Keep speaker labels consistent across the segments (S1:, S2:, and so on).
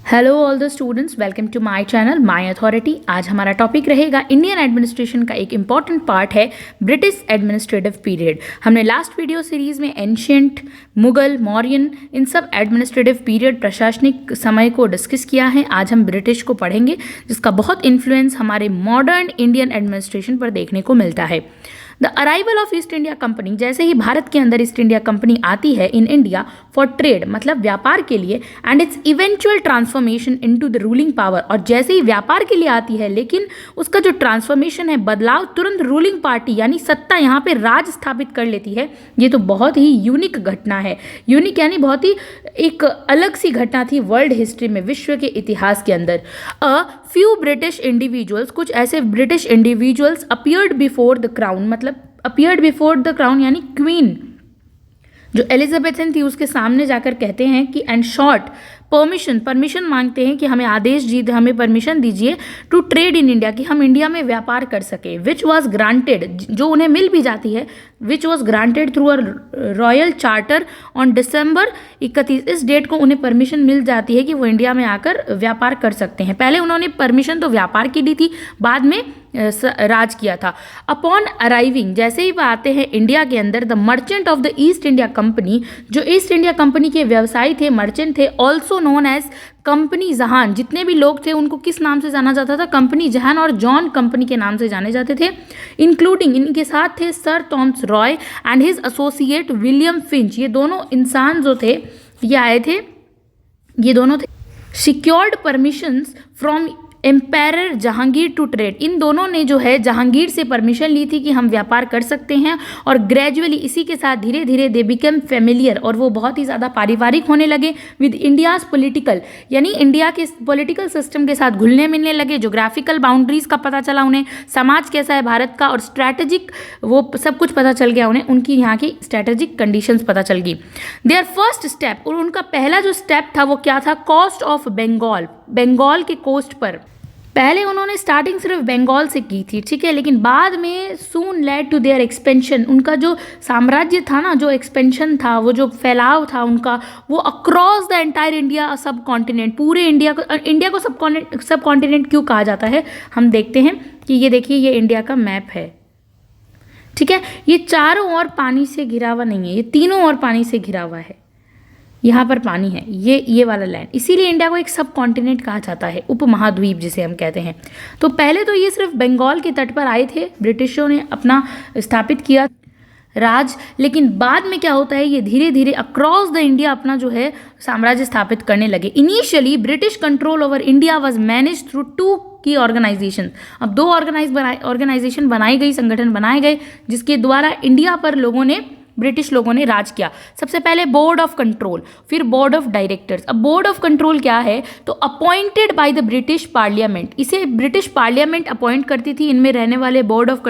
S1: Hello all the students, welcome to my channel my authority. आज हमारा topic रहेगा Indian administration का एक इम्पॉर्टेंट पार्ट है ब्रिटिश एडमिनिस्ट्रेटिव पीरियड। हमने लास्ट वीडियो सीरीज में एंशियंट, मुगल, मौर्यन, इन सब एडमिनिस्ट्रेटिव पीरियड प्रशासनिक समय को डिस्कस किया है। आज हम ब्रिटिश को पढ़ेंगे, जिसका बहुत इन्फ्लुएंस हमारे मॉडर्न इंडियन एडमिनिस्ट्रेशन पर देखने को मिलता है। The arrival of East India company, जैसे ही भारत के अंदर ईस्ट इंडिया कंपनी आती है इन इंडिया फॉर ट्रेड, मतलब व्यापार के लिए, and it's eventual transformation into the ruling power, और जैसे ही व्यापार के लिए आती है लेकिन उसका जो ट्रांसफॉर्मेशन है, बदलाव, तुरंत रूलिंग पार्टी यानी सत्ता यहाँ पे राज स्थापित कर लेती है। ये तो बहुत ही यूनिक घटना है। यूनिक यानी बहुत ही एक अलग सी घटना थी वर्ल्ड हिस्ट्री में, विश्व के इतिहास के अंदर। अ फ्यू ब्रिटिश इंडिविजुअल्स, कुछ ऐसे British individuals appeared before the crown, मतलब अपीयर्ड बिफोर द क्राउन यानी क्वीन जो एलिजाबेथन थी उसके सामने जाकर कहते हैं कि एंड शॉर्ट परमिशन मांगते हैं कि हमें आदेश दीजिए, हमें परमिशन दीजिए टू ट्रेड इन इंडिया, कि हम इंडिया में व्यापार कर सके। विच वॉज ग्रांटेड, जो उन्हें मिल भी जाती है, which was granted through a royal charter on December 31। इस डेट को उन्हें परमिशन मिल जाती है कि वो इंडिया में आकर व्यापार कर सकते हैं। पहले उन्होंने परमिशन तो व्यापार की दी थी, बाद में राज किया था। अपॉन अराइविंग, जैसे ही वो आते हैं इंडिया के अंदर, the merchant of the East India Company, जो ईस्ट इंडिया कंपनी के व्यवसायी थे, मर्चेंट थे, ऑल्सो नोन एज कंपनी जहान, जितने भी लोग थे उनको किस नाम से जाना जाता था? कंपनी जहान और जॉन कंपनी के नाम से जाने जाते थे। इंक्लूडिंग, इनके साथ थे sir Thomas Roy and his associate William Finch. ये दोनों इंसान जो थे, ये आए थे, ये दोनों थे secured permissions from emperor Jahangir to trade. इन दोनों ने जो है जहांगीर से परमिशन ली थी कि हम व्यापार कर सकते हैं, और ग्रेजुअली इसी के साथ धीरे धीरे दे बिकम फेमिलियर, और वो बहुत ही ज़्यादा पारिवारिक होने लगे विद इंडियाज पॉलिटिकल, यानी इंडिया के पॉलिटिकल सिस्टम के साथ घुलने मिलने लगे। जोग्राफिकल बाउंड्रीज का पता चला उन्हें, समाज कैसा है भारत का, और स्ट्रैटेजिक वो सब कुछ पता चल गया उन्हें, उनकी यहाँ की स्ट्रैटेजिक कंडीशंस पता चल गई। देयर फर्स्ट स्टेप, और उनका पहला जो स्टेप था वो क्या था? कोस्ट ऑफ बंगाल, बंगाल के कोस्ट पर। पहले उन्होंने स्टार्टिंग सिर्फ बंगाल से की थी, ठीक है, लेकिन बाद में सून लेड टू देयर एक्सपेंशन, उनका जो साम्राज्य था ना, जो एक्सपेंशन था, वो जो फैलाव था उनका, वो अक्रॉस द एंटायर इंडिया सब कॉन्टिनेंट, पूरे इंडिया को सब कॉन्टिनेंट क्यों कहा जाता है, हम देखते हैं कि ये देखिए, ये इंडिया का मैप है, ठीक है। ये चारों ओर पानी से घिरा हुआ नहीं है, ये तीनों ओर पानी से घिरा हुआ है। यहाँ पर पानी है, ये वाला लैंड, इसीलिए इंडिया को एक सब कॉन्टिनेंट कहा जाता है, उपमहाद्वीप जिसे हम कहते हैं। तो पहले तो ये सिर्फ बंगाल के तट पर आए थे, ब्रिटिशों ने अपना स्थापित किया राज, लेकिन बाद में क्या होता है, ये धीरे धीरे अक्रॉस द इंडिया अपना जो है साम्राज्य स्थापित करने लगे। Initially British control over India was manage through two key organisation. अब दो ऑर्गेनाइजेशन बनाई गई, संगठन बनाए गए, जिसके द्वारा इंडिया पर ब्रिटिश लोगों ने राज किया। सबसे पहले बोर्ड ऑफ कंट्रोल, फिर बोर्ड ऑफ डायरेक्टर्स। अब बोर्ड ऑफ कंट्रोल क्या है? तो appointed by the British parliament, इसे ब्रिटिश पार्लियामेंट अपॉइंट करती थी। इनमें रहने वाले बोर्ड ऑफ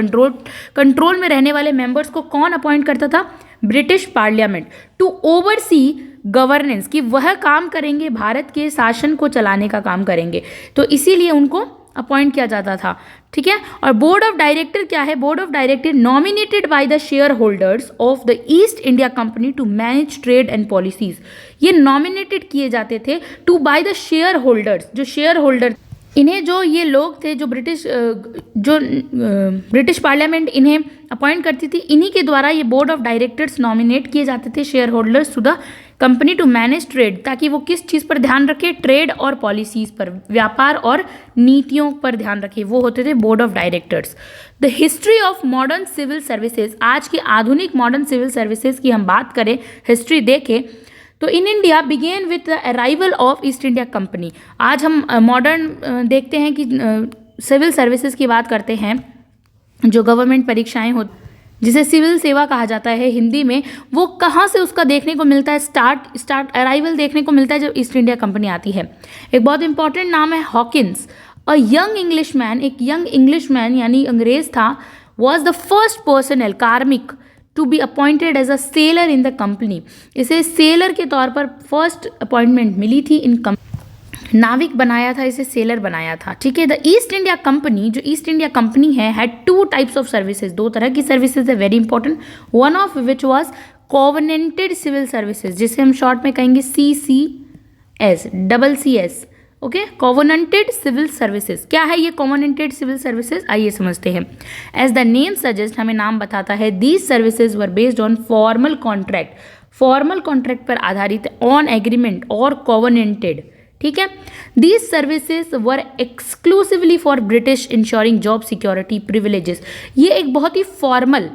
S1: कंट्रोल में रहने वाले मेंबर्स को कौन अपॉइंट करता था? British parliament. To oversee governance, कि वह काम करेंगे, भारत के शासन को चलाने का काम करेंगे, तो इसीलिए उनको अपॉइंट किया जाता था, ठीक है। और बोर्ड ऑफ डायरेक्टर क्या है? Board of director nominated by the share holders of the East India company to manage trade and policies. ये नॉमिनेटेड किए जाते थे to by the share holders, जो शेयर होल्डर, इन्हें जो ये लोग थे, जो ब्रिटिश पार्लियामेंट इन्हें अपॉइंट करती थी, इन्हीं के द्वारा ये बोर्ड ऑफ डायरेक्टर्स नॉमिनेट किए जाते थे share holders to the company to manage trade, ताकि वो किस चीज़ पर ध्यान रखे? ट्रेड और पॉलिसीज़ पर, व्यापार और नीतियों पर ध्यान रखे, वो होते थे board of directors. The history of modern civil services, आज की आधुनिक मॉडर्न सिविल सर्विसेज की हम बात करें, हिस्ट्री देखें, तो in India begin with the arrival of East India company. आज हम मॉडर्न देखते हैं कि सिविल सर्विसेज की बात करते हैं, जो गवर्नमेंट परीक्षाएं होती, जिसे सिविल सेवा कहा जाता है हिंदी में, वो कहाँ से उसका देखने को मिलता है? स्टार्ट अराइवल देखने को मिलता है जब ईस्ट इंडिया कंपनी आती है। एक बहुत इंपॉर्टेंट नाम है हॉकिंस, अ यंग इंग्लिशमैन, एक यंग इंग्लिशमैन यानी अंग्रेज था, वॉज द फर्स्ट पर्सनल कार्मिक to be appointed as a sailor in the company. इसे सेलर के तौर पर फर्स्ट अपॉइंटमेंट मिली थी इन नाविक बनाया था, इसे सेलर बनाया था, ठीक है। द ईस्ट इंडिया कंपनी, जो ईस्ट इंडिया कंपनी है, had two types of services, दो तरह की सर्विसेज है, very important. One of which was covenanted civil services, जिसे हम शॉर्ट में कहेंगे CCS, CCS, okay, covenanted civil services क्या है ये कॉवेनेंटेड सिविल सर्विसेज, आइए समझते हैं। एज द नेम सजेस्ट, हमें नाम बताता है, these services were based on formal contract, formal contract पर आधारित, ऑन एग्रीमेंट और कॉवेनेंटेड, ठीक है। These services were exclusively for British, ensuring job security privileges. ये एक बहुत ही फॉर्मल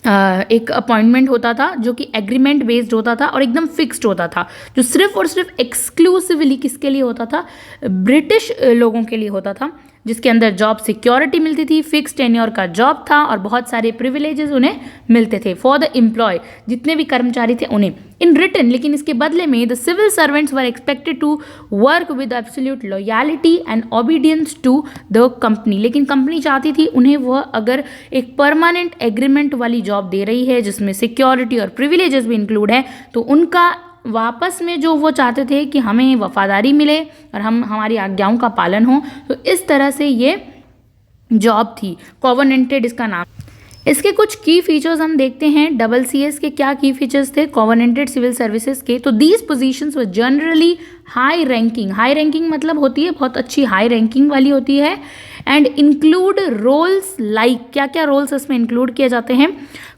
S1: एक अपॉइंटमेंट होता था जो कि एग्रीमेंट बेस्ड होता था और एकदम फिक्स्ड होता था, जो सिर्फ और सिर्फ एक्सक्लूसिवली किसके लिए होता था, ब्रिटिश लोगों के लिए होता था, जिसके अंदर जॉब सिक्योरिटी मिलती थी, फिक्स टेन्योर का जॉब था और बहुत सारे प्रिविलेजेस उन्हें मिलते थे फॉर द एम्प्लॉय, जितने भी कर्मचारी थे उन्हें, इन रिटर्न। लेकिन इसके बदले में the civil servants were expected to work with absolute loyalty and obedience to the company. लेकिन कंपनी चाहती थी उन्हें वह अगर एक परमानेंट एग्रीमेंट वाली जॉब दे रही है जिसमें सिक्योरिटी और प्रिविलेजेस भी इंक्लूड है, तो उनका वापस में जो वो चाहते थे कि हमें वफादारी मिले और हमारी आज्ञाओं का पालन हो, तो इस तरह से ये जॉब थी, कॉवेनेंटेड इसका नाम। इसके कुछ की फीचर्स हम देखते हैं, CCS के क्या की फीचर्स थे कॉवेनेंटेड सिविल सर्विसेज के। तो these positions were generally high ranking, high ranking मतलब होती है बहुत अच्छी हाई रैंकिंग वाली होती है, एंड इंक्लूड रोल्स लाइक, क्या क्या रोल्स इसमें इंक्लूड किए जाते हैं,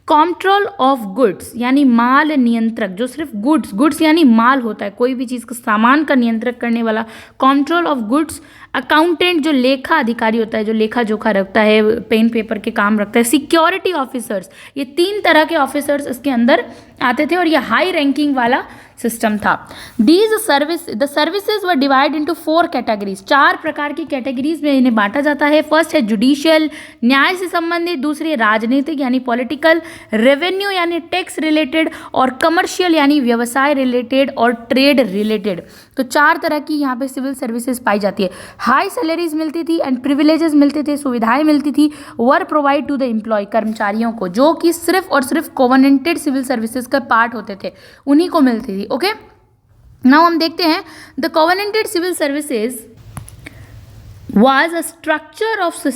S1: कंट्रोल ऑफ गुड्स यानी माल नियंत्रक, जो सिर्फ गुड्स यानी माल होता है, कोई भी चीज़ का सामान का नियंत्रक करने वाला, कंट्रोल ऑफ गुड्स, अकाउंटेंट जो लेखा अधिकारी होता है, जो लेखा जोखा रखता है, पेन पेपर के काम रखता है, सिक्योरिटी ऑफिसर्स, ये 3 तरह के ऑफिसर्स इसके अंदर आते थे और ये हाई रैंकिंग वाला सिस्टम था। The services were divide into 4 categories, 4 प्रकार की कैटेगरीज में इन्हें बांटा जाता है। फर्स्ट है जुडिशियल, न्याय से संबंधित, दूसरी राजनीतिक यानी पॉलिटिकल, रेवेन्यू यानी टैक्स रिलेटेड, और कमर्शियल यानी व्यवसाय रिलेटेड और ट्रेड रिलेटेड। तो 4 तरह की यहाँ पे सिविल सर्विसेज पाई जाती है। हाई सैलरीज मिलती थी एंड प्रिविलेजेस मिलते थे, सुविधाएं मिलती थी, वर प्रोवाइड टू द एम्प्लॉय, कर्मचारियों को, जो कि सिर्फ और सिर्फ कॉवेनेंटेड सिविल सर्विसेज का पार्ट होते थे, उन्हीं को मिलती थी। ओके, नाउ हम देखते हैं the covenanted civil services was a structure of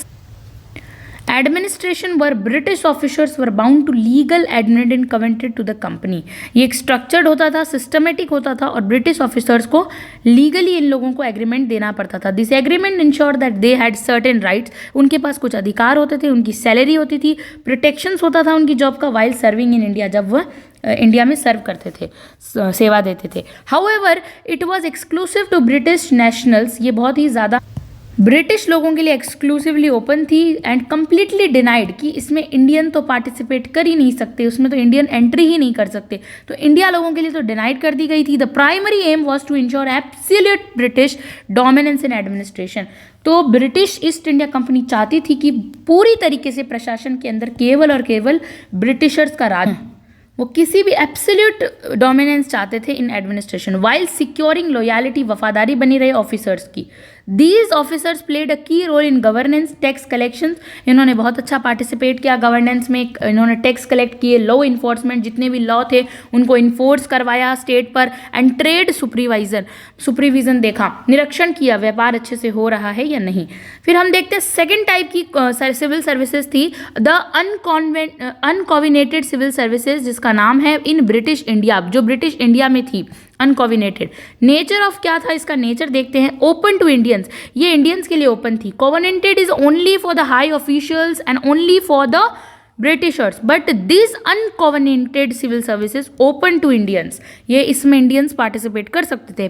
S1: administration where British officers were bound to legal admit and covenanted to the company. ये एक स्ट्रक्चर्ड होता था, सिस्टमेटिक होता था और ब्रिटिश ऑफिसर्स को लीगली इन लोगों को एग्रीमेंट देना पड़ता था। This agreement ensure that they had certain rights, उनके पास कुछ अधिकार होते थे, उनकी सैलरी होती थी, प्रोटेक्शंस होता था उनकी जॉब का वाइल सर्विंग इन इंडिया, जब वह इंडिया में सर्व करते थे, सेवा देते थे। However it was exclusive to British nationals, ये बहुत ही ज़्यादा ब्रिटिश लोगों के लिए एक्सक्लूसिवली ओपन थी, एंड कम्प्लीटली डिनाइड कि इसमें इंडियन तो पार्टिसिपेट कर ही नहीं सकते, उसमें तो इंडियन एंट्री ही नहीं कर सकते, तो इंडिया लोगों के लिए तो डिनाइड कर दी गई थी। The primary aim was to ensure absolute British dominance in administration. तो ब्रिटिश ईस्ट इंडिया कंपनी चाहती थी कि पूरी तरीके से प्रशासन के अंदर केवल और केवल ब्रिटिशर्स का राज, वो किसी भी एब्सोल्यूट डोमिनेंस चाहते थे in administration, while securing loyalty, वफादारी बनी रहे ऑफिसर्स की। These officers played a key role in governance, tax collection, इन्होंने बहुत अच्छा पार्टिसिपेट किया गवर्नेंस में, इन्होंने टैक्स कलेक्ट किए, लॉ इन्फोर्समेंट, जितने भी लॉ थे उनको इन्फोर्स करवाया स्टेट पर, एंड ट्रेड सुपरविजन देखा, निरीक्षण किया व्यापार अच्छे से हो रहा है या नहीं। फिर हम देखते हैं सेकेंड टाइप की सिविल सर्विसेज थी द अनकोविनेटेड सिविल सर्विसेज, जिसका नाम है इन ब्रिटिश इंडिया, जो ब्रिटिश इंडिया में थी अनकोविनेटेड। नेचर ऑफ क्या था इसका, नेचर देखते हैं, ओपन टू इंडियंस, ये इंडियंस के लिए ओपन थी। Covenanted is only for the high officials and only for the Britishers, but this uncovenanted civil services open to Indians, ये इसमें इंडियंस पार्टिसिपेट कर सकते थे।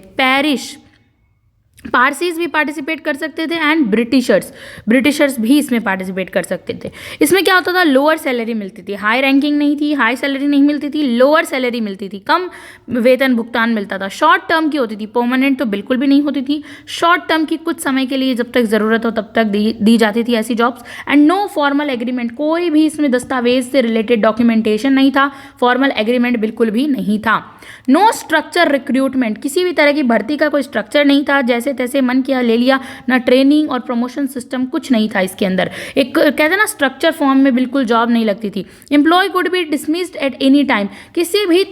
S1: पारसीज भी पार्टिसिपेट कर सकते थे एंड ब्रिटिशर्स भी इसमें पार्टिसिपेट कर सकते थे। इसमें क्या होता था, लोअर सैलरी मिलती थी, हाई रैंकिंग नहीं थी, हाई सैलरी नहीं मिलती थी, लोअर सैलरी मिलती थी, कम वेतन भुगतान मिलता था, शॉर्ट टर्म की होती थी, परमानेंट तो बिल्कुल भी नहीं होती थी, शॉर्ट टर्म की कुछ समय के लिए जब तक ज़रूरत हो तब तक दी जाती थी ऐसी jobs, and no formal agreement, कोई भी इसमें दस्तावेज से रिलेटेड डॉक्यूमेंटेशन नहीं था, फॉर्मल एग्रीमेंट बिल्कुल भी नहीं था। नो स्ट्रक्चर रिक्रूटमेंट, किसी भी तरह की भर्ती का कोई स्ट्रक्चर नहीं था, जैसे तैसे मन किया ले लिया, ना ट्रेनिंग और प्रमोशन सिस्टम कुछ नहीं था इसके अंदर, एक कहते हैं ना स्ट्रक्चर फॉर्म में बिल्कुल जॉब नहीं लगती थी। Employ could be dismissed at any time, किसी भी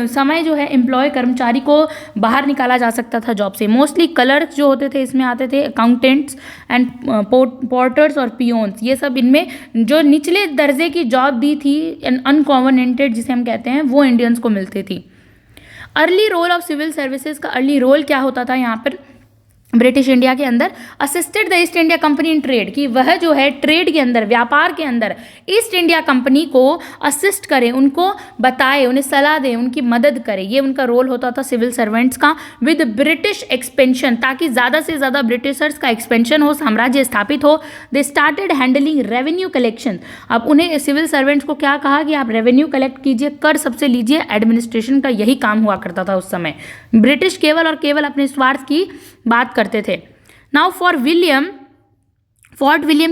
S1: समय जो है एम्प्लॉय कर्मचारी को बाहर निकाला जा सकता था जॉब से। मोस्टली क्लर्क्स जो होते थे इसमें आते थे, अकाउंटेंट्स एंड पोर्टर्स और पियोन्स, ये सब इनमें जो निचले दर्जे की जॉब दी थी अनकोवेनेंटेड जिसे हम कहते हैं, वो इंडियंस को मिलती थी। Early role of civil services का अर्ली रोल क्या होता था यहाँ पर, ब्रिटिश इंडिया के अंदर assisted the East India company in trade, कि वह जो है ट्रेड के अंदर, व्यापार के अंदर ईस्ट इंडिया कंपनी को असिस्ट करे, उनको बताए, उन्हें सलाह दे, उनकी मदद करे। ये उनका रोल होता था सिविल सर्वेंट्स का। विद ब्रिटिश एक्सपेंशन, ताकि ज़्यादा से ज़्यादा ब्रिटिशर्स का एक्सपेंशन हो, साम्राज्य स्थापित हो। They started handling revenue collection. अब उन्हें सिविल सर्वेंट्स को क्या कहा कि आप रेवेन्यू कलेक्ट कीजिए, कर सबसे लीजिए। एडमिनिस्ट्रेशन का यही काम हुआ करता था उस समय। ब्रिटिश केवल और केवल अपने स्वार्थ की बात करते थे। नाउ फोर्ट विलियम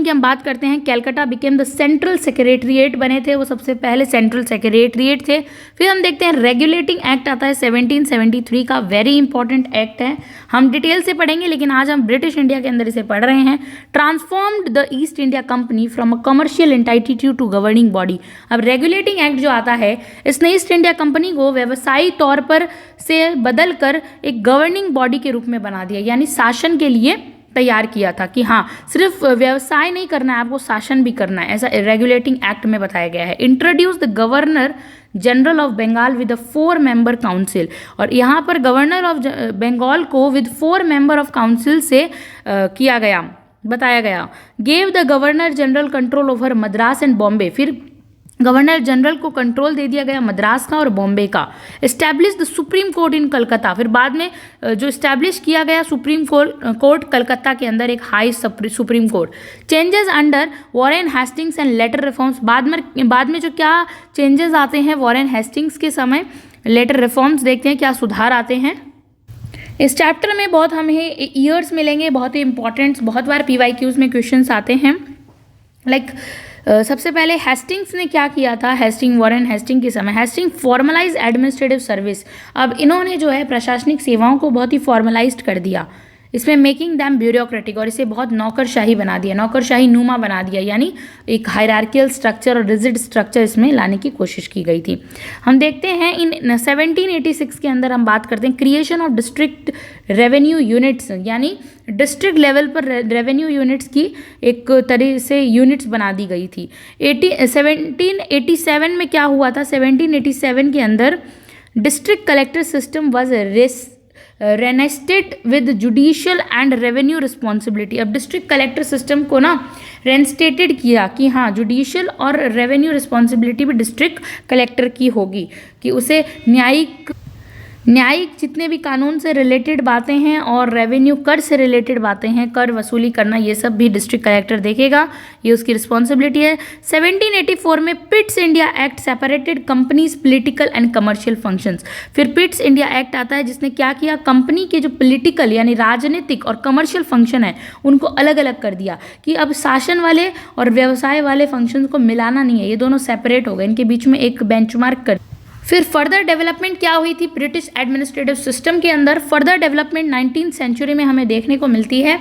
S1: की हम बात करते हैं। Calcutta became the central secretariat बने थे, वो सबसे पहले सेंट्रल सेक्रेटरिएट थे। फिर हम देखते हैं रेगुलेटिंग एक्ट आता है 1773 का, वेरी इंपॉर्टेंट एक्ट है, हम डिटेल से पढ़ेंगे लेकिन आज हम ब्रिटिश इंडिया के अंदर इसे पढ़ रहे हैं। Transformed the East India company from a commercial entity to governing body. अब रेगुलेटिंग एक्ट जो आता है, इसने ईस्ट इंडिया कंपनी को व्यवसायी तौर पर से बदल कर एक गवर्निंग बॉडी के रूप में बना दिया, यानी शासन के लिए तैयार किया था कि हाँ सिर्फ व्यवसाय नहीं करना है, आपको शासन भी करना है, ऐसा रेगुलेटिंग एक्ट में बताया गया है। Introduce the governor general of Bengal with a 4 member council, और यहाँ पर गवर्नर ऑफ बंगाल को विद 4 मेंबर ऑफ काउंसिल से किया गया, बताया गया। Gave the governor general control over Madras and Bombay, फिर गवर्नर जनरल को कंट्रोल दे दिया गया मद्रास का और बॉम्बे का। इस्टेब्लिश द सुप्रीम कोर्ट इन कलकत्ता, फिर बाद में जो इस्टेब्लिश किया गया सुप्रीम कोर्ट कलकत्ता के अंदर, एक high supreme court. Changes under Warren Hastings and later reforms, बाद में जो क्या चेंजेस आते हैं वॉरेन हेस्टिंग्स के समय, लेटर रिफॉर्म्स देखते हैं क्या सुधार आते हैं। इस चैप्टर में बहुत हमें ईयर्स मिलेंगे, बहुत ही इंपॉर्टेंट, बहुत बार PYQs में क्वेश्चंस आते हैं। सबसे पहले हेस्टिंग्स ने क्या किया था, वॉरेन हेस्टिंग के समय हेस्टिंग फॉर्मलाइज एडमिनिस्ट्रेटिव सर्विस। अब इन्होंने जो है प्रशासनिक सेवाओं को बहुत ही फॉर्मलाइज्ड कर दिया, इसमें मेकिंग दैम ब्यूरोक्रेटिक, और इसे बहुत नौकरशाही बना दिया, नौकरशाही नुमा बना दिया, यानी एक हायरार्कियल स्ट्रक्चर और रिजिड स्ट्रक्चर इसमें लाने की कोशिश की गई थी। हम देखते हैं इन 1786 के अंदर हम बात करते हैं creation of district revenue units, यानी डिस्ट्रिक्ट लेवल पर रेवेन्यू यूनिट्स की एक तरह से यूनिट्स बना दी गई थी। 1787 में क्या हुआ था, 1787 के अंदर district collector system was reinstated with judicial and revenue responsibility. अब डिस्ट्रिक्ट कलेक्टर सिस्टम को ना रेनस्टेटेड किया कि हाँ जुडिशियल और रेवेन्यू रिस्पॉन्सिबिलिटी भी डिस्ट्रिक्ट कलेक्टर की होगी, कि उसे न्यायिक जितने भी कानून से रिलेटेड बातें हैं और रेवेन्यू कर से रिलेटेड बातें हैं, कर वसूली करना, ये सब भी डिस्ट्रिक्ट कलेक्टर देखेगा, ये उसकी रिस्पॉन्सिबिलिटी है। 1784 में Pitt's India act separated companies political and commercial functions. फिर पिट्स इंडिया एक्ट आता है जिसने क्या किया, कंपनी के जो पॉलिटिकल यानी राजनीतिक और कमर्शियल फंक्शन है उनको अलग अलग कर दिया, कि अब शासन वाले और व्यवसाय वाले फंक्शंस को मिलाना नहीं है, ये दोनों सेपरेट हो गए, इनके बीच में एक बेंचमार्क कर। फिर फर्दर डेवलपमेंट क्या हुई थी ब्रिटिश एडमिनिस्ट्रेटिव सिस्टम के अंदर, फर्दर डेवलपमेंट 19th सेंचुरी में हमें देखने को मिलती है।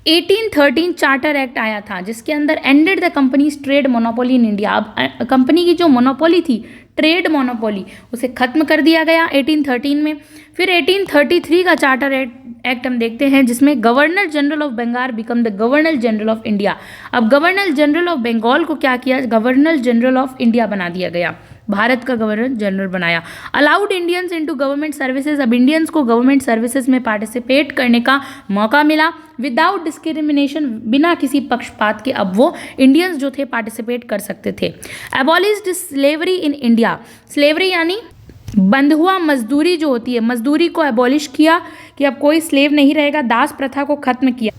S1: 1813 चार्टर एक्ट आया था जिसके अंदर ended the companies trade monopoly in India. अब कंपनी की जो मोनोपोली थी, ट्रेड मोनोपोली, उसे खत्म कर दिया गया 1813 में। फिर 1833 का चार्टर एक्ट हम देखते हैं जिसमें governor general of Bengal become the governor general of India. अब गवर्नर जनरल ऑफ बंगाल को क्या किया, गवर्नर जनरल ऑफ इंडिया बना दिया गया, भारत का गवर्नर जनरल बनाया। Allowed Indians into government services, अब इंडियंस को गवर्नमेंट सर्विसेज में पार्टिसिपेट करने का मौका मिला विदाउट डिस्क्रिमिनेशन, बिना किसी पक्षपात के अब वो इंडियंस जो थे पार्टिसिपेट कर सकते थे। Abolished slavery in India, slavery यानी बंधुआ मजदूरी जो होती है, मजदूरी को एबॉलिश किया कि अब कोई स्लेव नहीं रहेगा, दास प्रथा को खत्म किया।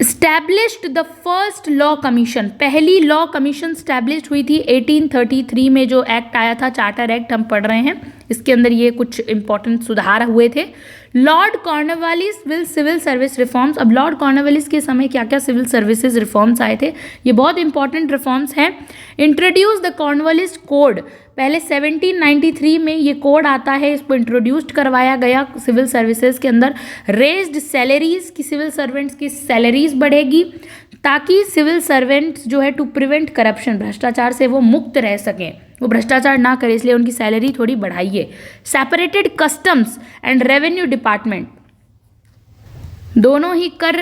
S1: Established the first law commission, पहली लॉ कमीशन स्टैब्लिश हुई थी 1833 में, जो एक्ट आया था चार्टर एक्ट हम पढ़ रहे हैं, इसके अंदर ये कुछ इंपॉर्टेंट सुधार हुए थे। Lord Cornwallis will civil service reforms, अब लॉर्ड कॉर्नवालिस के समय क्या क्या सिविल सर्विसेज रिफॉर्म्स आए थे, ये बहुत इंपॉर्टेंट रिफॉर्म्स हैं। इंट्रोड्यूस द कॉर्नवालिस कोड, पहले 1793 में ये कोड आता है, इसको इंट्रोड्यूस्ड करवाया गया सिविल सर्विसेज के अंदर। रेज्ड सैलरीज की, सिविल सर्वेंट्स की सैलरीज बढ़ेगी ताकि सिविल सर्वेंट्स जो है टू प्रिवेंट करप्शन, भ्रष्टाचार से वो मुक्त रह सकें, वो भ्रष्टाचार ना करें, इसलिए उनकी सैलरी थोड़ी बढ़ाइए। Separated customs and revenue department, दोनों ही कर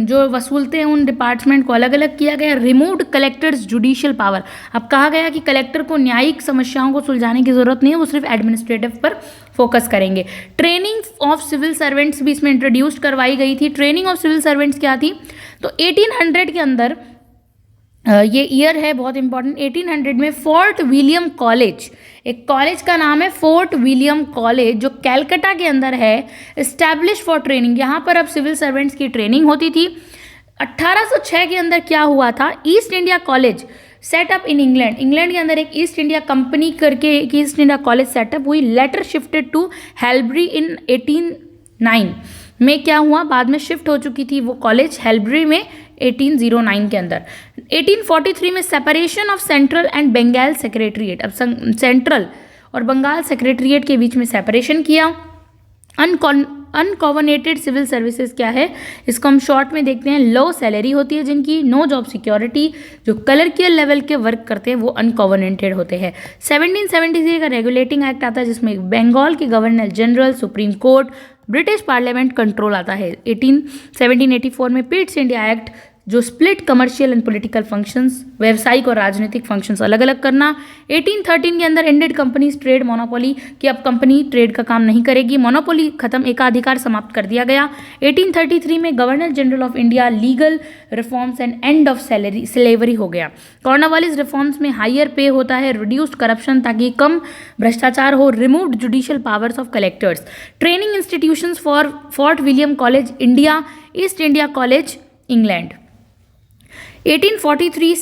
S1: जो वसूलते हैं उन डिपार्टमेंट को अलग अलग किया गया। रिमूव्ड कलेक्टर्स जुडिशियल पावर, अब कहा गया कि कलेक्टर को न्यायिक समस्याओं को सुलझाने की जरूरत नहीं है, वो सिर्फ एडमिनिस्ट्रेटिव पर फोकस करेंगे। ट्रेनिंग ऑफ सिविल सर्वेंट्स भी इसमें इंट्रोड्यूस करवाई गई थी। ट्रेनिंग ऑफ सिविल सर्वेंट्स क्या थी, तो 1800 के अंदर ये ईयर है बहुत इंपॉर्टेंट, 1800 में फोर्ट विलियम कॉलेज, एक कॉलेज का नाम है फोर्ट विलियम कॉलेज जो कैलकाटा के अंदर है, इस्टेब्लिश फॉर ट्रेनिंग, यहाँ पर अब सिविल सर्वेंट्स की ट्रेनिंग होती थी। 1806 के अंदर क्या हुआ था, east India college setup in England, England के अंदर एक ईस्ट इंडिया कंपनी करके एक ईस्ट इंडिया कॉलेज सेटअप हुई। लेटर शिफ्टेड टू हेल्बरी इन 1809 में क्या हुआ, बाद में शिफ्ट हो चुकी थी वो कॉलेज हेल्बरी में 1809 के अंदर। 1843 में separation of central and Bengal secretariat, अब सेंट्रल और बंगाल सेक्रेटरीट के बीच में सेपरेशन किया। अनकॉवर्नेटेड सिविल सर्विसेज क्या है, इसको हम शॉर्ट में देखते हैं। लो सैलरी होती है जिनकी, नो जॉब सिक्योरिटी, जो क्लर्कियल लेवल के वर्क करते हैं वो अनकॉवर्नेटेड होते हैं। 1773 का रेगुलेटिंग एक्ट आता है जिसमें बंगाल के governor general, supreme court, British parliament control आता है। 1784 में पिट्स इंडिया एक्ट जो split commercial and political functions, व्यावसायिक और राजनीतिक फंक्शंस अलग अलग करना। 1813 के अंदर एंडेड कंपनीज ट्रेड मोनोपोली, कि अब कंपनी ट्रेड का काम नहीं करेगी, मोनोपोली खत्म, एकाधिकार समाप्त कर दिया गया। 1833 में governor general of India legal reforms and end of slavery हो गया। कॉर्नवालिस रिफॉर्म्स में हायर पे होता है, रिड्यूस्ड करप्शन ताकि कम भ्रष्टाचार हो, removed judicial powers of collectors. Training institutions for Fort William college India, East India college England. 1843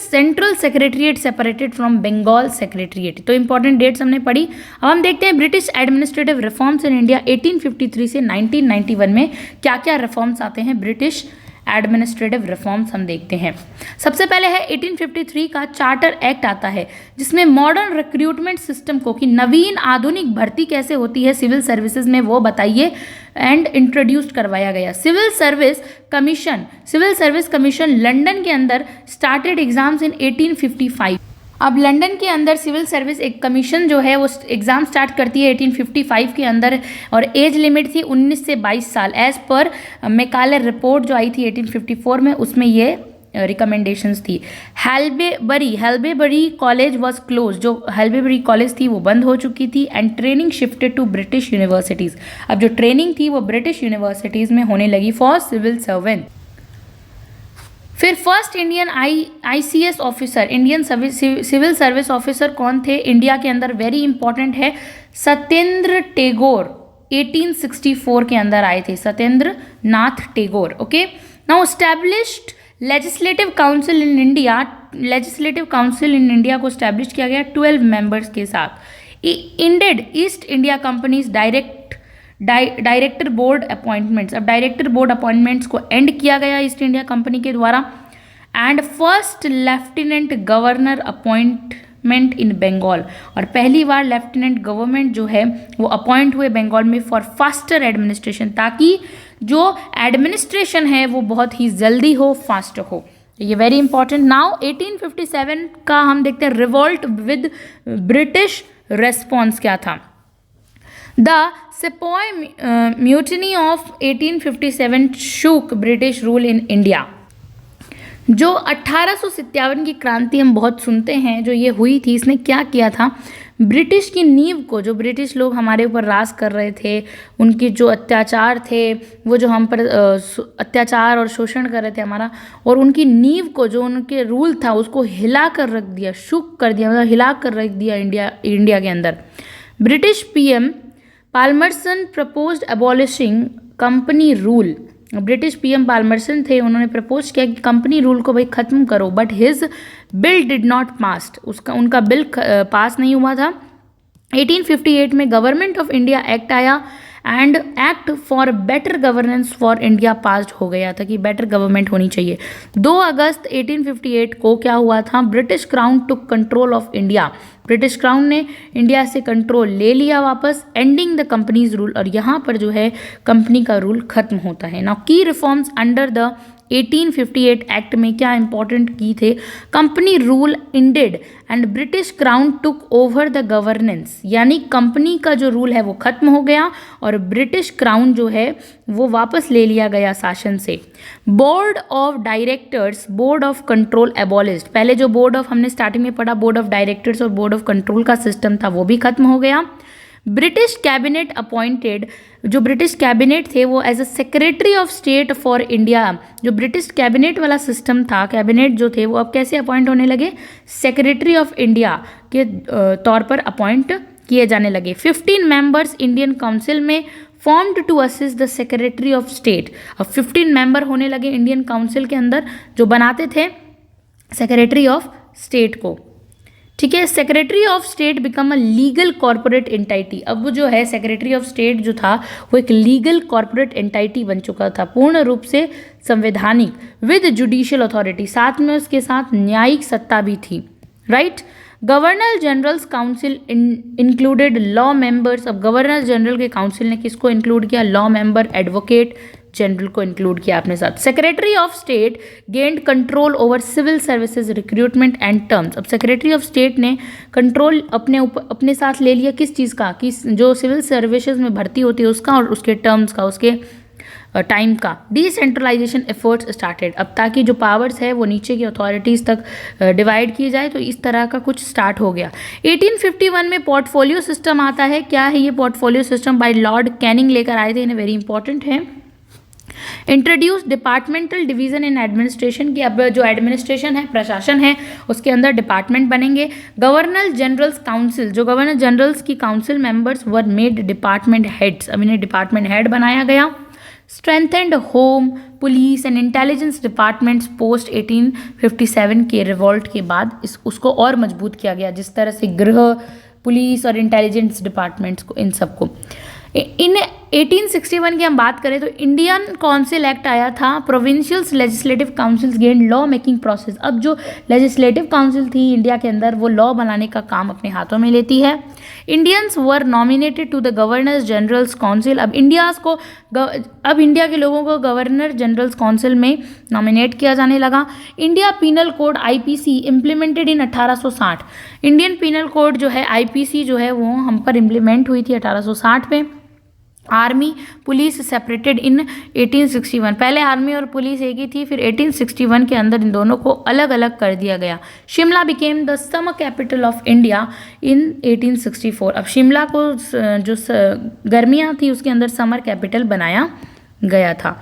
S1: central secretariat separated from Bengal secretariat, तो इंपॉर्टेंट डेट्स हमने पढ़ी। अब हम देखते हैं British administrative reforms in India 1853 से 1991 में क्या क्या रिफॉर्म्स आते हैं। ब्रिटिश एडमिनिस्ट्रेटिव रिफॉर्म्स हम देखते हैं। सबसे पहले है 1853 का चार्टर एक्ट आता है जिसमें मॉडर्न रिक्रूटमेंट सिस्टम को, कि नवीन आधुनिक भर्ती कैसे होती है सिविल सर्विसेज में वो बताइए, एंड इंट्रोड्यूस्ड करवाया गया। सिविल सर्विस कमीशन लंदन के अंदर स्टार्टेड एग्जाम्स इन 1855। अब लंदन के अंदर सिविल सर्विस एक कमीशन जो है वो एग्ज़ाम स्टार्ट करती है 1855 के अंदर, और एज लिमिट थी 19 से 22 साल एज पर मैकाले रिपोर्ट जो आई थी 1854 में, उसमें ये रिकमेंडेशंस थी। हेल्बेबरी कॉलेज वाज क्लोज, जो हेल्बेबरी कॉलेज थी वो बंद हो चुकी थी, and training shifted to British universities, अब जो ट्रेनिंग थी वो ब्रिटिश यूनिवर्सिटीज़ में होने लगी फॉर सिविल सर्वेंट। फिर first Indian ICS officer, Indian civil service officer कौन थे इंडिया के अंदर, वेरी इंपॉर्टेंट है, सत्येंद्र टैगोर 1864 के अंदर आए थे, Satyendra Nath Tagore. Okay, now established legislative council in India, legislative council in India को एस्टैब्लिश किया गया 12 मेंबर्स के साथ। Indeed East India company's director board appointments, अब डायरेक्टर बोर्ड अपॉइंटमेंट्स को एंड किया गया ईस्ट इंडिया कंपनी के द्वारा। And first lieutenant governor appointment in Bengal, और पहली बार लेफ्टिनेंट गवर्नमेंट जो है वो अपॉइंट हुए बंगाल में फॉर फास्टर एडमिनिस्ट्रेशन, ताकि जो एडमिनिस्ट्रेशन है वो बहुत ही जल्दी हो, फास्ट हो। ये वेरी इंपॉर्टेंट। नाउ 1857 का हम देखते हैं, रिवोल्ट विद ब्रिटिश रेस्पॉन्स क्या था। The sepoy mutiny of 1857 shook British rule in India, जो 1857 की क्रांति हम बहुत सुनते हैं जो ये हुई थी, इसने क्या किया था, ब्रिटिश की नींव को, जो ब्रिटिश लोग हमारे ऊपर राज कर रहे थे, उनके जो अत्याचार थे, वो जो हम पर अत्याचार और शोषण कर रहे थे हमारा, और उनकी नींव को, जो उनके रूल था उसको हिला कर रख दिया, शुक कर दिया, मतलब हिला कर रख दिया इंडिया के अंदर। British PM Palmerston proposed abolishing company rule, British PM Palmerston थे, उन्होंने प्रपोज किया कि कंपनी रूल को भाई ख़त्म करो, but his bill did not passed, उनका बिल पास नहीं हुआ था। 1858 में गवर्नमेंट ऑफ इंडिया एक्ट आया, and act for better governance for India passed हो गया था, कि बेटर गवर्नमेंट होनी चाहिए। 2 अगस्त 1858 को क्या हुआ था, British crown took control of India, British crown ने इंडिया से कंट्रोल ले लिया वापस, एंडिंग द कंपनीज रूल, और यहाँ पर जो है कंपनी का रूल खत्म होता है। नाउ की रिफॉर्म्स अंडर द 1858 एक्ट में क्या इंपॉर्टेंट की थे? Company rule ended and British crown took over the governance, यानी कंपनी का जो रूल है वो खत्म हो गया और ब्रिटिश क्राउन जो है वो वापस ले लिया गया शासन से। Board of directors, board of control abolished, पहले जो बोर्ड ऑफ हमने स्टार्टिंग में पढ़ा बोर्ड ऑफ डायरेक्टर्स और बोर्ड ऑफ कंट्रोल का सिस्टम था वो भी खत्म हो गया। ब्रिटिश कैबिनेट अपॉइंटेड, जो ब्रिटिश कैबिनेट थे वो as a secretary of state for India, जो ब्रिटिश कैबिनेट वाला सिस्टम था, कैबिनेट जो थे वो अब कैसे अपॉइंट होने लगे? सेक्रेटरी ऑफ इंडिया के तौर पर अपॉइंट किए जाने लगे। 15 मेंबर्स इंडियन काउंसिल में formed to assist the secretary of state. अब 15 मेंबर होने लगे इंडियन काउंसिल के अंदर जो बनाते थे सेक्रेटरी ऑफ स्टेट को। ठीक है, secretary of state become a legal corporate entity. अब वो जो है सेक्रेटरी ऑफ स्टेट जो था वो एक लीगल कॉर्पोरेट एंटाइटी बन चुका था, पूर्ण रूप से संवैधानिक, विद जुडिशियल अथॉरिटी, साथ में उसके साथ न्यायिक सत्ता भी थी। Right, governor general's council included law members. अब गवर्नर जनरल के काउंसिल ने किसको इंक्लूड किया? लॉ मेंबर, एडवोकेट जनरल को इंक्लूड किया अपने साथ। Secretary of state gained control over civil services recruitment and terms. अब सेक्रेटरी ऑफ स्टेट ने कंट्रोल अपने साथ ले लिया किस चीज़ का? कि जो सिविल सर्विसेज में भर्ती होती है उसका और उसके टर्म्स का, उसके टाइम का। डिसेंट्रलाइजेशन एफर्ट्स स्टार्टेड, अब ताकि जो पावर्स है वो नीचे की अथॉरिटीज़ तक डिवाइड की जाए, तो इस तरह का कुछ स्टार्ट हो गया। 1851 में पोर्टफोलियो सिस्टम आता है। क्या है ये portfolio system? By lord Canning लेकर आए थे, इन्हें वेरी इंपॉर्टेंट है। Introduce departmental division in administration की, अब जो एडमिनिस्ट्रेशन है, प्रशासन है, उसके अंदर डिपार्टमेंट बनेंगे। गवर्नर जनरल्स काउंसिल, जो गवर्नर जनरल्स की council members were made department heads, अब इन्हें डिपार्टमेंट हेड बनाया गया। Strengthened home, police and intelligence departments post 1857 के रिवॉल्ट के बाद उसको और मजबूत किया गया, जिस तरह से गृह, पुलिस और इंटेलिजेंस डिपार्टमेंट्स को, इन सबको। इन 1861 की हम बात करें तो इंडियन काउंसिल एक्ट आया था। Provincials legislative councils gain law making process, अब जो लेजिस्लेटिव काउंसिल थी इंडिया के अंदर वो लॉ बनाने का काम अपने हाथों में लेती है। Indians were nominated to the governor's general's council, अब इंडिया के लोगों को गवर्नर जनरल्स काउंसिल में नॉमिनेट किया जाने लगा। India penal code IPC implemented in 1860, Indian penal code जो है IPC जो है वो हम पर इम्प्लीमेंट हुई थी 1860 में। आर्मी पुलिस सेपरेटेड इन 1861, पहले आर्मी और पुलिस एक ही थी, फिर 1861 के अंदर इन दोनों को अलग अलग कर दिया गया। Shimla became the summer capital of India in 1864, अब शिमला को जो गर्मियाँ थी उसके अंदर समर कैपिटल बनाया गया था।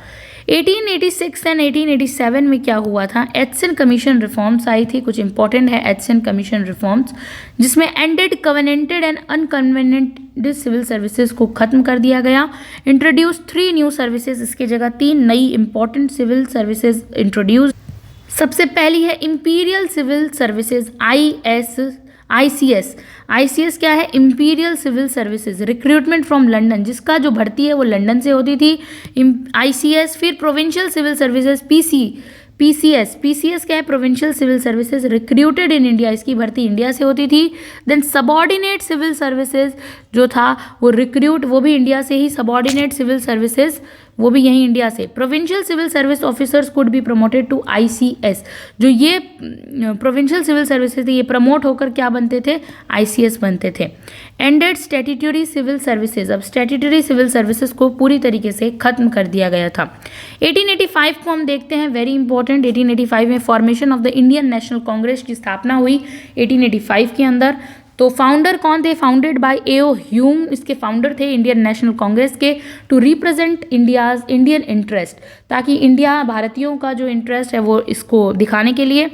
S1: 1886 एंड 1887 में क्या हुआ था? एचसन कमीशन रिफॉर्म्स आई थी, कुछ इंपॉर्टेंट है एचसन कमीशन रिफॉर्म्स, जिसमें एंडेड कवेनेंटेड एंड अनकन्वेनेंटेड सिविल सर्विसेज को खत्म कर दिया गया। इंट्रोड्यूस 3 न्यू सर्विसेज, इसकी जगह 3 नई इंपॉर्टेंट सिविल सर्विसेज इंट्रोड्यूस। सबसे पहली है इंपीरियल सिविल सर्विसेज ICS क्या है? Imperial civil services, recruitment from London, जिसका जो भर्ती है वो लंदन से होती थी, ICS। फिर प्रोविंशियल सिविल सर्विसेज PCS क्या है? Provincial civil services recruited in India, इसकी भर्ती इंडिया से होती थी। देन सबॉर्डिनेट सिविल सर्विसेज जो था वो रिक्रूट, वो भी इंडिया से ही, सबॉर्डिनेट सिविल सर्विसेज वो भी यहीं इंडिया से। Provincial civil service officers could be promoted to ICS, जो ये प्रोविंशियल सिविल सर्विसेज थे ये प्रमोट होकर क्या बनते थे? ICS बनते थे। एंडेड स्टैट्यूटरी सिविल सर्विसेज, अब स्टैट्यूटरी सिविल सर्विसेज को पूरी तरीके से खत्म कर दिया गया था। 1885 को हम देखते हैं, वेरी इंपॉर्टेंट। 1885 में formation of the Indian National Congress की स्थापना हुई 1885 के अंदर। तो फाउंडर कौन थे? Founded by A.O. ह्यूम, इसके फाउंडर थे इंडियन नेशनल कांग्रेस के। To represent India's Indian interest, ताकि इंडिया भारतीयों का जो इंटरेस्ट है वो इसको दिखाने के लिए।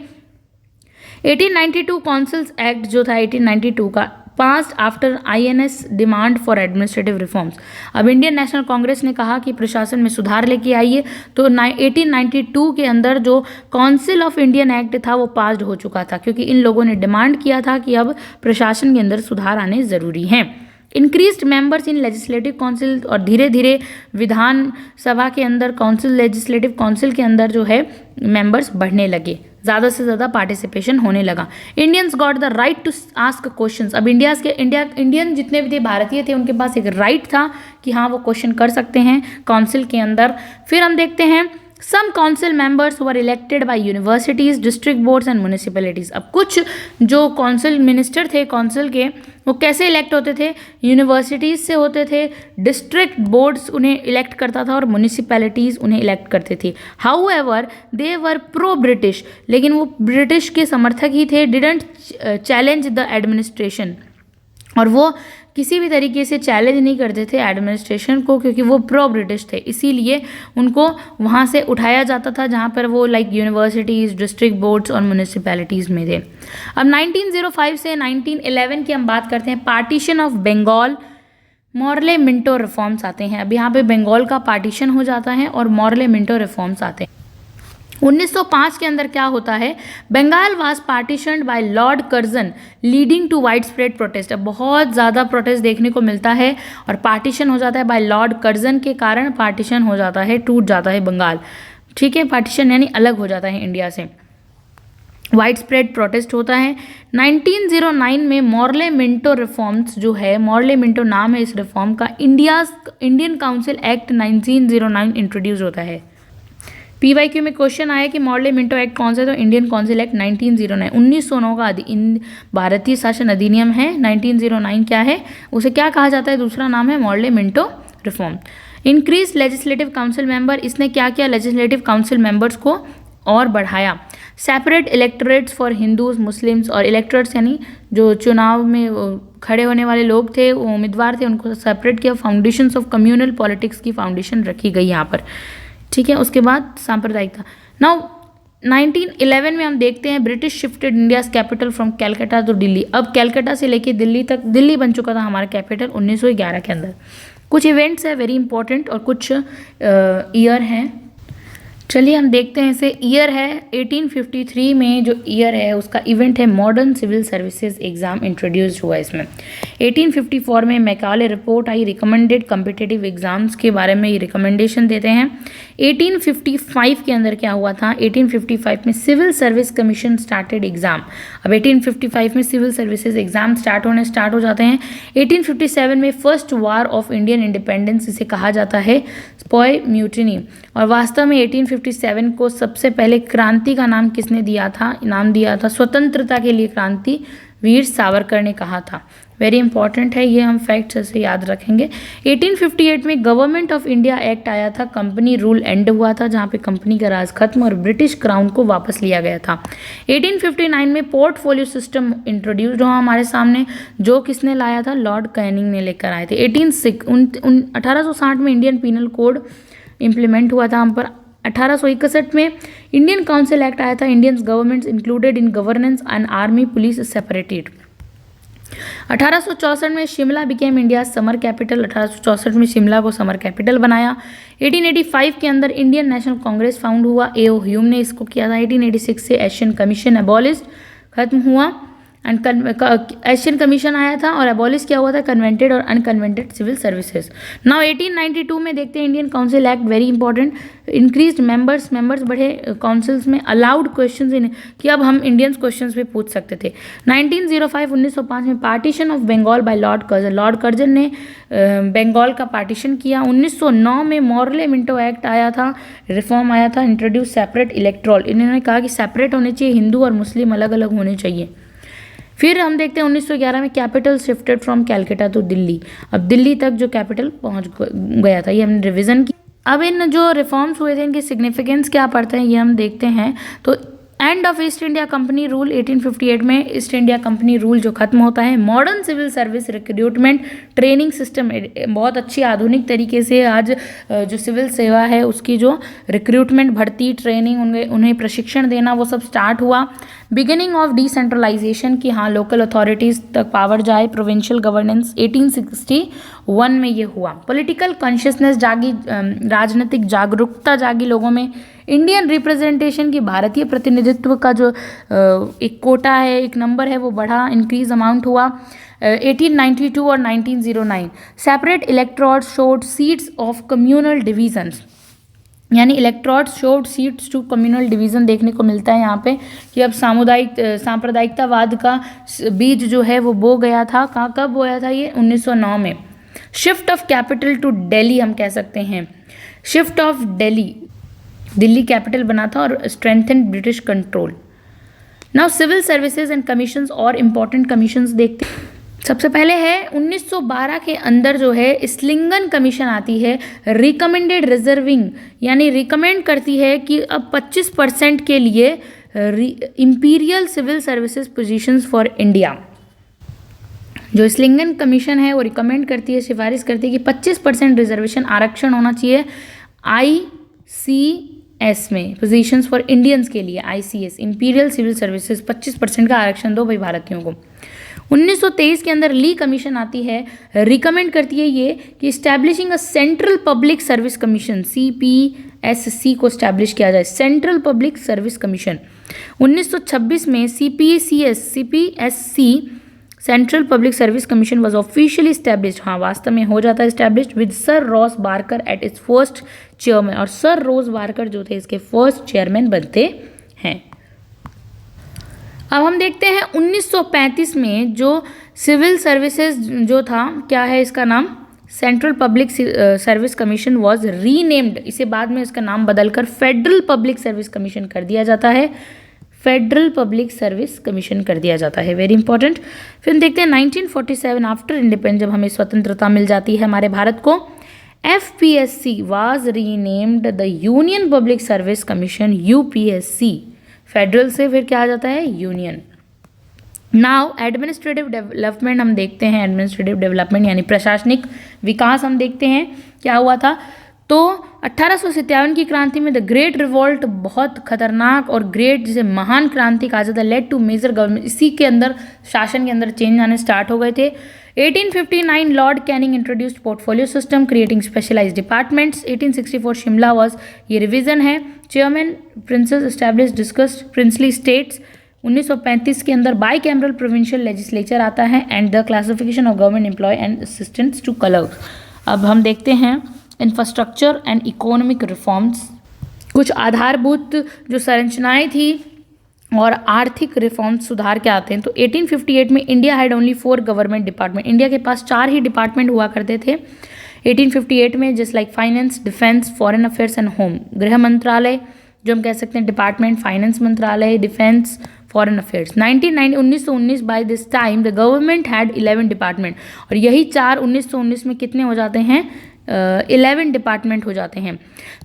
S1: 1892 काउंसिल्स एक्ट जो था 1892 का past after INS demand for administrative reforms, अब इंडियन नेशनल कांग्रेस ने कहा कि प्रशासन में सुधार लेके आइए, तो 1892 के अंदर जो काउंसिल ऑफ इंडियन एक्ट था वो पास्ड हो चुका था, क्योंकि इन लोगों ने डिमांड किया था कि अब प्रशासन के अंदर सुधार आने ज़रूरी हैं। Increased members in legislative council, और धीरे धीरे विधान सभा के अंदर काउंसिल, लेजिस्लेटिव काउंसिल के अंदर जो है मेंबर्स बढ़ने लगे। ज़्यादा से ज़्यादा पार्टिसिपेशन होने लगा। Indians got the right to ask questions. अब इंडियन जितने भी थे, भारतीय थे, उनके पास एक राइट था कि हाँ वो क्वेश्चन कर सकते हैं काउंसिल के अंदर। फिर हम देखते हैं some council members were elected by universities, district boards and municipalities. अब कुछ जो काउंसिल मिनिस्टर थे काउंसिल के, वो कैसे इलेक्ट होते थे? यूनिवर्सिटीज से होते थे, डिस्ट्रिक्ट बोर्ड्स उन्हें इलेक्ट करता था और म्यूनिसिपैलिटीज उन्हें इलेक्ट करते थे। How ever they were pro British, लेकिन वो ब्रिटिश के समर्थक ही थे। डिडंट चैलेंज द एडमिनिस्ट्रेशन, और वो किसी भी तरीके से चैलेंज नहीं करते थे एडमिनिस्ट्रेशन को, क्योंकि वो प्रो ब्रिटिश थे, इसीलिए उनको वहाँ से उठाया जाता था जहाँ पर वो लाइक यूनिवर्सिटीज़, डिस्ट्रिक्ट बोर्ड्स और म्यूनिसिपैलिटीज़ में थे। अब 1905 से 1911 की हम बात करते हैं। Partition of Bengal, Morley Minto reforms आते हैं। अब यहाँ पे बंगाल का पार्टीशन हो जाता है और मॉर्ले मिंटो रिफॉर्म्स आते हैं। 1905 के अंदर क्या होता है? Bengal was partitioned by Lord Curzon leading to wide spread protest. अब बहुत ज़्यादा प्रोटेस्ट देखने को मिलता है और पार्टीशन हो जाता है बाय लॉर्ड कर्जन के कारण पार्टीशन हो जाता है, टूट जाता है बंगाल। ठीक है, पार्टीशन यानी अलग हो जाता है इंडिया से। वाइड स्प्रेड प्रोटेस्ट होता है। 1909 में मॉर्ले मिंटो रिफॉर्म्स जो है, मॉर्ले मिंटो नाम है इस रिफॉर्म का, इंडियन काउंसिल एक्ट 1909 इंट्रोड्यूस होता है। पीवाईक्यू में क्वेश्चन आया कि मॉर्ले मिंटो एक्ट कौन सा है, तो इंडियन काउंसिल एक्ट 1909 1909 का भारतीय शासन अधिनियम है। 1909 क्या है, उसे क्या कहा जाता है? दूसरा नाम है Morley Minto reform. Increase legislative council member, इसने क्या किया? लेजिस्लेटिव काउंसिल मेंबर्स को और बढ़ाया। Separate electorates for Hindus, Muslims, और इलेक्टोरेट्स यानी जो चुनाव में खड़े होने वाले लोग थे, वो उम्मीदवार थे, उनको सेपरेट किया। फाउंडेशंस ऑफ कम्युनल पॉलिटिक्स की फाउंडेशन रखी गई यहाँ पर। ठीक है, उसके बाद सांप्रदायिकता। नाउ 1911 में हम देखते हैं British shifted India's capital from Calcutta to Delhi. अब कैलकाटा से लेके दिल्ली तक, दिल्ली बन चुका था हमारा कैपिटल 1911 के अंदर। कुछ इवेंट्स है वेरी इंपॉर्टेंट और कुछ ईयर हैं। चलिए हम देखते हैं इसे। ईयर है 1853 में, जो ईयर है उसका इवेंट है modern civil services exam introduce हुआ इसमें। 1854 में मैकाले रिपोर्ट आई, रिकमेंडेड कम्पिटिटिव एग्जाम्स के बारे में ये रिकमेंडेशन देते हैं। 1855 के अंदर क्या हुआ था? 1855 में civil service commission started exam. अब 1855 में सिविल सर्विसेज एग्जाम स्टार्ट हो जाते हैं। 1857 में first war of Indian independence, इसे कहा जाता है स्पॉय म्यूटिनी। और वास्तव में 1857 को सबसे पहले क्रांति का नाम किसने दिया था? नाम दिया था स्वतंत्रता के लिए क्रांति वीर सावरकर ने कहा था। वेरी इंपॉर्टेंट है ये, हम फैक्ट्स ऐसे याद रखेंगे। 1858 में गवर्नमेंट ऑफ इंडिया एक्ट आया था, कंपनी रूल एंड हुआ था, जहाँ पे कंपनी का राज खत्म और ब्रिटिश क्राउन को वापस लिया गया था। 1859 में पोर्टफोलियो सिस्टम इंट्रोड्यूस्ड हुआ हमारे सामने, जो किसने लाया था? लॉर्ड कैनिंग ने लेकर आए थे। 1860 में इंडियन पीनल कोड इम्प्लीमेंट हुआ था हम पर। 1861 में इंडियन काउंसिल एक्ट आया था, Indian governments included in governance and army police separated. 1864 में Shimla became India summer capital, 1864 में शिमला को समर कैपिटल बनाया। 1885 के अंदर इंडियन नेशनल कांग्रेस फाउंड हुआ, ए.ओ. ह्यूम ने इसको किया था। 1886 से एशियन कमीशन एबॉलिश खत्म हुआ एंड एशियन कमीशन आया था और एबॉलिश क्या हुआ था? कन्वेंटेड और अनकन्वेंटेड सिविल सर्विसेज। नाउ 1892 में देखते हैं Indian council act, very important. Increased members बढ़े काउंसिल्स में, अलाउड क्वेश्चंस इन, कि अब हम इंडियंस क्वेश्चंस भी पूछ सकते थे। 1905 में partition of Bengal by Lord Curzon ने बंगाल का पार्टीशन किया। 1909 में मॉर्ले मिंटो एक्ट आया था, रिफॉर्म आया था, इंट्रोड्यूस सेपरेट इलेक्ट्रॉल। इन्होंने कहा कि सेपरेट होने चाहिए, हिंदू और मुस्लिम अलग अलग होने चाहिए। फिर हम देखते हैं 1911 में capital shifted from Calcutta to Delhi. अब दिल्ली तक जो कैपिटल पहुंच गया था, ये हमने रिवीजन की। अब इन जो रिफॉर्म्स हुए थे इनके सिग्निफिकेंस क्या पड़ते हैं ये हम देखते हैं। तो end of East India company rule 1858 में ईस्ट इंडिया कंपनी रूल जो खत्म होता है। Modern civil service recruitment training system, बहुत अच्छी आधुनिक तरीके से आज जो सिविल सेवा है उसकी जो रिक्रूटमेंट, भर्ती, ट्रेनिंग, उन्हें प्रशिक्षण देना, वो सब स्टार्ट हुआ। बिगिनिंग ऑफ डिसेंट्रलाइजेशन, की हाँ लोकल अथॉरिटीज़ तक पावर जाए, प्रोविंशियल गवर्नेंस 1861 में ये हुआ। पॉलिटिकल कॉन्शियसनेस जागी, राजनीतिक जागरूकता जागी लोगों में। इंडियन रिप्रेजेंटेशन की, भारतीय प्रतिनिधित्व का जो एक कोटा है, एक नंबर है, वो बढ़ा, इंक्रीज अमाउंट हुआ। 1892 और 1909 separate electorates showed seats of communal divisions. यानी electrodes showed seeds to communal division देखने को मिलता है यहाँ पे कि अब सांप्रदायिकतावाद का बीज जो है वो बो गया था। कब बोया था ये? 1909 में। Shift of capital to Delhi हम कह सकते हैं। शिफ्ट ऑफ दिल्ली कैपिटल बना था और strengthen British control. Now civil services and commissions और इम्पोर्टेंट कमीशंस देखते हैं। सबसे पहले है 1912 के अंदर जो है स्लिंगन कमीशन आती है, रिकमेंडेड रिजर्विंग, यानी रिकमेंड करती है कि अब 25% के लिए imperial civil services positions for India. जो स्लिंगन कमीशन है वो रिकमेंड करती है, सिफारिश करती है कि 25% रिजर्वेशन आरक्षण होना चाहिए ICS में, पोजीशंस फॉर इंडियंस के लिए। ICS इंपीरियल सिविल सर्विसेज 25% का आरक्षण दो भाई भारतीयों को। 1923 के अंदर ली कमीशन आती है, रिकमेंड करती है ये कि establishing a central public service commission, CPSC को इस्टेब्लिश किया जाए, सेंट्रल पब्लिक सर्विस कमीशन। 1926 में CPSC central public service commission was officially established. हाँ, वास्तव में हो जाता है established with sir Ross Barker at its first chairman, और सर रोज बार्कर जो थे इसके फर्स्ट चेयरमैन बनते हैं। अब हम देखते हैं 1935 में जो सिविल सर्विसेज जो था, क्या है इसका नाम? Central public service commission was renamed. इसे बाद में इसका नाम बदलकर फेडरल पब्लिक सर्विस कमीशन कर दिया जाता है। फेडरल पब्लिक सर्विस कमीशन कर दिया जाता है, वेरी इंपॉर्टेंट। फिर देखते हैं 1947 आफ्टर इंडिपेंडेंस, जब हमें स्वतंत्रता मिल जाती है हमारे भारत को, FPSC was renamed the union public service commission, UPSC। Federal से फिर क्या आ जाता है? यूनियन। नाउ एडमिनिस्ट्रेटिव डेवलपमेंट हम देखते हैं। एडमिनिस्ट्रेटिव डेवलपमेंट यानी प्रशासनिक विकास हम देखते हैं क्या हुआ था। तो 1857 की क्रांति में द ग्रेट रिवॉल्ट, बहुत खतरनाक और ग्रेट, जिसे महान क्रांति कहा जाता है, लेड टू मेजर गवर्नमेंट, इसी के अंदर शासन के अंदर चेंज आने स्टार्ट हो गए थे। 1859 lord Canning introduced portfolio system creating specialised departments. 1864 Shimla was, ये रिवीजन है। Chairman princes establish discussed princely states. 1935 के अंदर बाई कैमरल प्रोविंशियल लेजिस्लेचर आता है and the classification of government employ and assistants to colours. अब हम देखते हैं इंफ्रास्ट्रक्चर एंड इकोनॉमिक रिफॉर्म्स, कुछ आधारभूत जो संरचनाएं थी और आर्थिक रिफॉर्म्स सुधार के आते हैं। तो 1858 में India had only 4 government department, India के पास 4 ही डिपार्टमेंट हुआ करते थे 1858 में, just like finance, defence, foreign affairs and home. गृह मंत्रालय जो हम कह सकते हैं डिपार्टमेंट, फाइनेंस मंत्रालय, defence, foreign affairs. 1919 by this time the government had 11 department, और यही 1919 में कितने हो जाते हैं? 11 डिपार्टमेंट हो जाते हैं।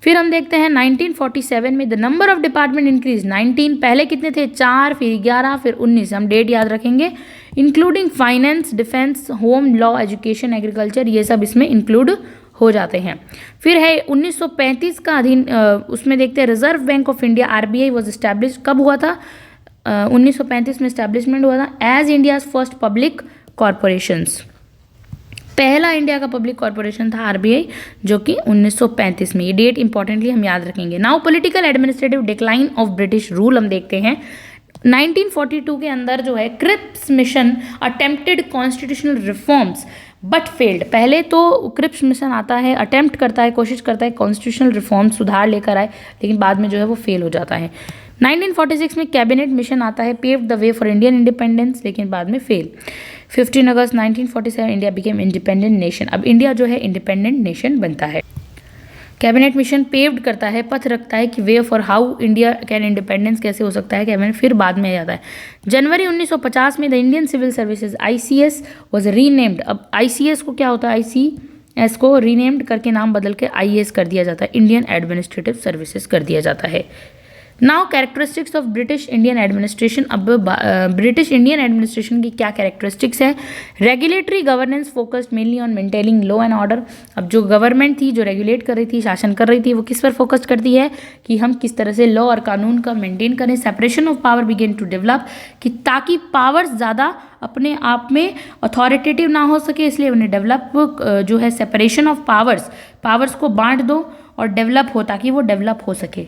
S1: फिर हम देखते हैं 1947 में the number of department increase. 19 पहले कितने थे? 4, फिर 11, फिर 19, हम डेट याद रखेंगे। Including finance, defence, home, law, education, agriculture, ये सब इसमें इंक्लूड हो जाते हैं। फिर है 1935 का अधीन, उसमें देखते हैं reserve bank of India RBI was establish. कब हुआ था? 1935 में इस्टेब्लिशमेंट हुआ था as India's first public corporations. पहला इंडिया का पब्लिक कॉरपोरेशन था RBI, जो कि 1935 में। ये डेट इंपॉर्टेंटली हम याद रखेंगे। Now political administrative decline of British rule हम देखते हैं। 1942 के अंदर जो है Cripps mission attempted constitutional reforms but failed. पहले तो क्रिप्स मिशन आता है, अटेम्प्ट करता है, कोशिश करता है कॉन्स्टिट्यूशनल रिफॉर्म सुधार लेकर आए, लेकिन बाद में जो है वो फेल हो जाता है। 1946 में कैबिनेट मिशन आता है, paved the way for Indian independence, लेकिन बाद में फेल। 15 अगस्त 1947 इंडिया बिकेम इंडिपेंडेंट नेशन। अब इंडिया जो है इंडिपेंडेंट नेशन बनता है। कैबिनेट मिशन पेव्ड करता है, पथ रखता है कि way for how India can independence कैसे हो सकता है कैबिनेट, फिर बाद में आता है। जनवरी 1950 में the Indian civil services ICS was renamed. अब ICS को क्या होता है? ICS को रीनेम्ड करके नाम बदल के IAS कर दिया जाता है, इंडियन एडमिनिस्ट्रेटिव सर्विसेज कर दिया जाता है। Now characteristics of British Indian administration. अब ब्रिटिश इंडियन एडमिनिस्ट्रेशन की क्या कैरेक्टरिस्टिक्स है? Regulatory governance focused mainly on maintaining law and order. अब जो गवर्नमेंट थी, जो रेगुलेट कर रही थी, शासन कर रही थी, वो किस पर फोकस करती है कि हम किस तरह से लॉ और कानून का मेंटेन करें। Separation of power began to develop, कि ताकि पावर्स ज़्यादा अपने आप में अथॉरिटेटिव ना हो सके, इसलिए उन्हें डेवलप जो है सेपरेशन ऑफ पावर्स को बांट दो और डेवलप हो, ताकि वो डेवलप हो सके।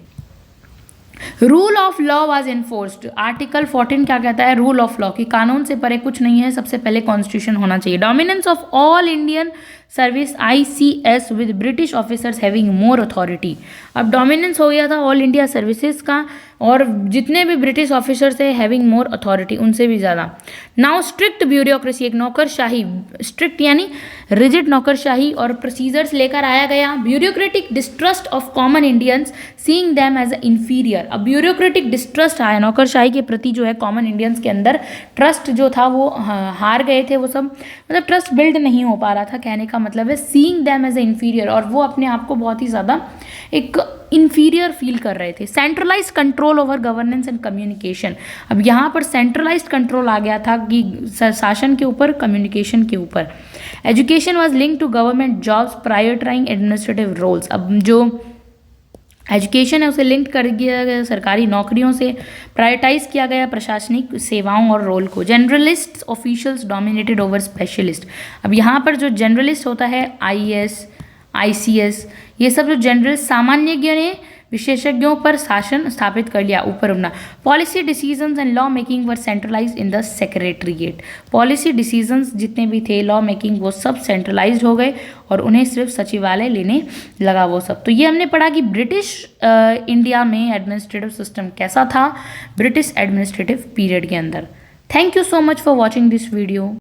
S1: Rule of law was enforced. Article 14 क्या कहता है? रूल ऑफ लॉ, कि कानून से परे कुछ नहीं है, सबसे पहले कॉन्स्टिट्यूशन होना चाहिए। Dominance of all Indian service ICS with British officers having more authority. अब डोमिनेंस हो गया था ऑल इंडिया सर्विसेज का, और जितने भी ब्रिटिश ऑफिसर्स है हैविंग मोर अथॉरिटी, उनसे भी ज़्यादा। नाउ स्ट्रिक्ट ब्यूरोक्रेसी, एक नौकरशाही, स्ट्रिक्ट यानी रिजिड नौकरशाही और प्रोसीजर्स लेकर आया गया। Bureaucratic distrust of common Indians seeing them as a inferior. अब ब्यूरोक्रेटिक डिस्ट्रस्ट आया, नौकरशाही के प्रति जो है कॉमन इंडियंस के अंदर ट्रस्ट जो था वो हार गए थे, वो सब मतलब ट्रस्ट बिल्ड नहीं हो पा रहा था। कहने का मतलब है seeing them as a inferior, और वो अपने आप को बहुत ही ज़्यादा एक इंफीरियर फील कर रहे थे। Centralise control over governance and communication. अब यहाँ पर सेंट्रलाइज्ड कंट्रोल आ गया था कि शासन के ऊपर, कम्युनिकेशन के ऊपर। Education was linked to government jobs prioritising administrative roles. अब जो एजुकेशन है उसे लिंक कर दिया गया सरकारी नौकरियों से, प्रायोरिटाइज किया गया प्रशासनिक सेवाओं और रोल को। Generalist officials dominated over specialist. अब यहाँ पर जो जनरलिस्ट होता है IAS ICS, ये सब जो जनरल सामान्यज्ञ ने विशेषज्ञों पर शासन स्थापित कर लिया, ऊपर उठना। Policy decisions and law making were centralise in the secretariat. Policy decisions जितने भी थे, लॉ मेकिंग, वो सब सेंट्रलाइज हो गए और उन्हें सिर्फ सचिवालय लेने लगा वो सब। तो ये हमने पढ़ा कि ब्रिटिश इंडिया में एडमिनिस्ट्रेटिव सिस्टम कैसा था ब्रिटिश एडमिनिस्ट्रेटिव पीरियड के अंदर। Thank you so much for watching this video.